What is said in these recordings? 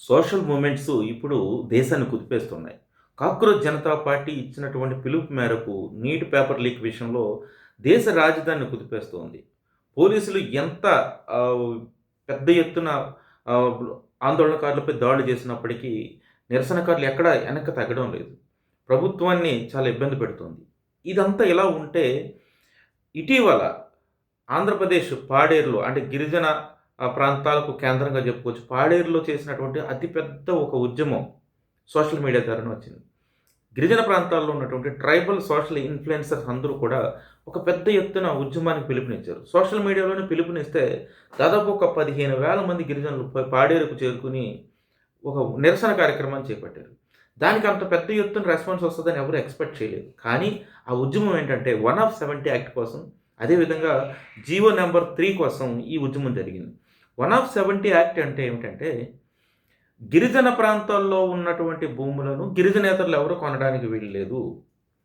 Social moments ఇప్పుడు దేశాన్ని కుదిపేస్తున్నాయి. Cockroach Janata party ఇచ్చినటువంటి పిలుపు మేరకు నీట్ పేపర్ లీక్ విషయంలో దేశ రాజధానిని కుదిపేస్తోంది. పోలీసులు ఎంత ఆహ్, పెద్ద ఎత్తున ఆహ్, ఆందోళనకారులపై దాడులు చేసినప్పటికీ నిరసనకారులు ఎక్కడ వెనక్కి తగ్గడం లేదు. ప్రభుత్వాన్ని చాలా ఇబ్బంది పెడుతోంది. ఇదంతా ఇలా ఉంటే ఇటీవల ఆంధ్రప్రదేశ్ పాడేరులో అంటే గిరిజన ప్రాంతాలకు కేంద్రంగా చెప్పుకోవచ్చు. పాడేరులో చేసినటువంటి అతిపెద్ద ఒక ఉద్యమం సోషల్ మీడియా ద్వారానే వచ్చింది. గిరిజన ప్రాంతాల్లో ఉన్నటువంటి ట్రైబల్ సోషల్ ఇన్‌ఫ్లుయెన్సర్స్ అందరూ కూడా ఒక పెద్ద ఎత్తున ఉద్యమానికి పిలుపునిచ్చారు. సోషల్ మీడియాలోనే పిలుపునిస్తే దాదాపు ఒక 15,000 మంది గిరిజనులు పాడేరుకు చేరుకొని ఒక నిరసన కార్యక్రమాన్ని చేపట్టారు. దానికి అంత పెద్ద ఎత్తున రెస్పాన్స్ వస్తదని ఎవరు ఎక్స్‌పెక్ట్ చేయలేదు. కానీ ఆ ఉద్యమం ఏంటంటే 1 ఆఫ్ 70 యాక్ట్ కోసం, అదేవిధంగా జీవో నంబర్ 3 కోసం ఈ ఉద్యమం జరిగింది. 1 ఆఫ్ 70 యాక్ట్ అంటే ఏమిటంటే, గిరిజన ప్రాంతాల్లో ఉన్నటువంటి భూములను గిరిజనేతరులు ఎవరు కొనడానికి వీల్లేదు.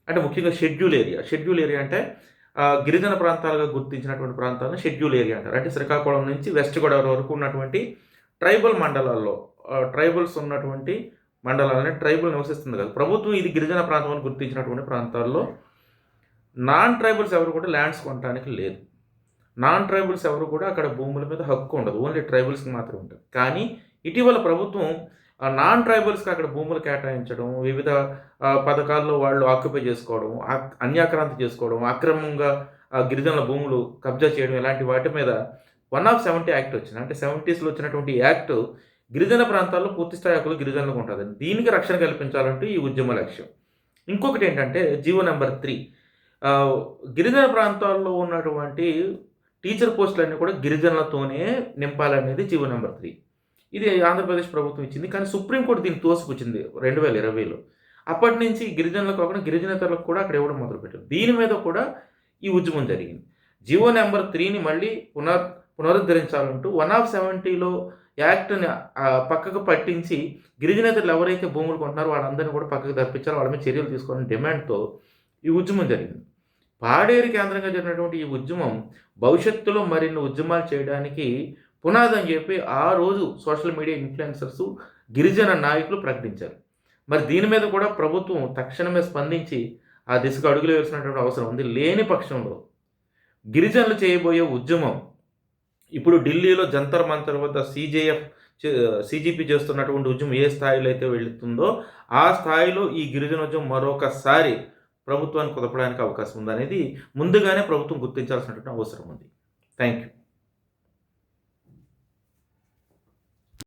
అంటే ముఖ్యంగా షెడ్యూల్ ఏరియా. షెడ్యూల్ ఏరియా అంటే గిరిజన ప్రాంతాలుగా గుర్తించినటువంటి ప్రాంతాలను షెడ్యూల్ ఏరియా అంటారు. అంటే శ్రీకాకుళం నుంచి వెస్ట్ గోదావరి వరకు ఉన్నటువంటి ట్రైబల్ మండలాల్లో ట్రైబల్స్ ఉన్నటువంటి మండలాలని ట్రైబల్ నివసిస్తుంది కదా! ప్రభుత్వం ఇది గిరిజన ప్రాంతం అని గుర్తించినటువంటి ప్రాంతాల్లో నాన్ ట్రైబల్స్ ఎవరు కూడా ల్యాండ్స్ కొనడానికి లేదు. నాన్ ట్రైబల్స్ ఎవరు కూడా అక్కడ భూముల మీద హక్కు ఉండదు. ఓన్లీ ట్రైబల్స్‌కి మాత్రమే ఉంటుంది. కానీ ఇటీవల ప్రభుత్వం నాన్ ట్రైబల్స్‌కి అక్కడ భూములు కేటాయించడం, వివిధ పథకాల్లో వాళ్ళు ఆక్యుపై చేసుకోవడం, అన్యాక్రాంతి చేసుకోవడం, అక్రమంగా గిరిజనుల భూములు కబ్జా చేయడం ఇలాంటి వాటి మీద 1 ఆఫ్ 70 యాక్ట్ వచ్చింది. అంటే 70స్‌లో వచ్చినటువంటి యాక్ట్ గిరిజన ప్రాంతాల్లో పూర్తి స్థాయి హక్కులు గిరిజనులకు ఉంటదండి. దీనికి రక్షణ కల్పించాలంటే ఈ ఉద్యమ లక్ష్యం. ఇంకొకటేంటంటే జీవో నంబర్ 3 ఆహ్, గిరిజన ప్రాంతాల్లో ఉన్నటువంటి టీచర్ పోస్టులన్నీ కూడా గిరిజనులతోనే నింపాలనేది జీవో నంబర్ 3. ఇది ఆంధ్రప్రదేశ్ ప్రభుత్వం ఇచ్చింది. కానీ సుప్రీంకోర్టు దీన్ని తోసిపుచ్చింది 2020లో. అప్పటినుంచి గిరిజనులకు కాకుండా గిరిజనేతరులకు కూడా అక్కడ ఇవ్వడం మొదలుపెట్టారు. దీని మీద కూడా ఈ ఉద్యమం జరిగింది. జీవో నంబర్ 3ని మళ్ళీ పునరుద్ధరించాలంటూ 1 ఆఫ్ 70లో యాక్ట్‌ని పక్కకు పట్టించి గిరిజనేతరులు ఎవరైతే భూములు కొంటున్నారో వాళ్ళందరిని కూడా పక్కకు తప్పించాలి. వాళ్ళ మీద చర్యలు తీసుకోవాలని డిమాండ్‌తో ఈ ఉద్యమం జరిగింది. పాడేరు కేంద్రంగా జరిగినటువంటి ఈ ఉద్యమం భవిష్యత్తులో మరిన్ని ఉద్యమాలు చేయడానికి పునాదని చెప్పి ఆ రోజు సోషల్ మీడియా ఇన్‌ఫ్లుయెన్సర్స్, గిరిజన నాయకులు ప్రకటించారు. మరి దీని మీద కూడా ప్రభుత్వం తక్షణమే స్పందించి ఆ దిశగా అడుగులు వేయాల్సినటువంటి అవసరం ఉంది. లేని పక్షంలో గిరిజనులు చేయబోయే ఉద్యమం ఇప్పుడు ఢిల్లీలో జంతర్ మంతర్ వద్ద సీజీపీ చేస్తున్నటువంటి ఉద్యమం ఏ స్థాయిలో అయితే వెళుతుందో ఆ స్థాయిలో ఈ గిరిజనోద్యమం మరొకసారి ప్రభుత్వాన్ని కుదపడానికి అవకాశం ఉందనేది ముందుగానే ప్రభుత్వం గుర్తించాల్సినటువంటి అవసరం ఉంది. Thank you.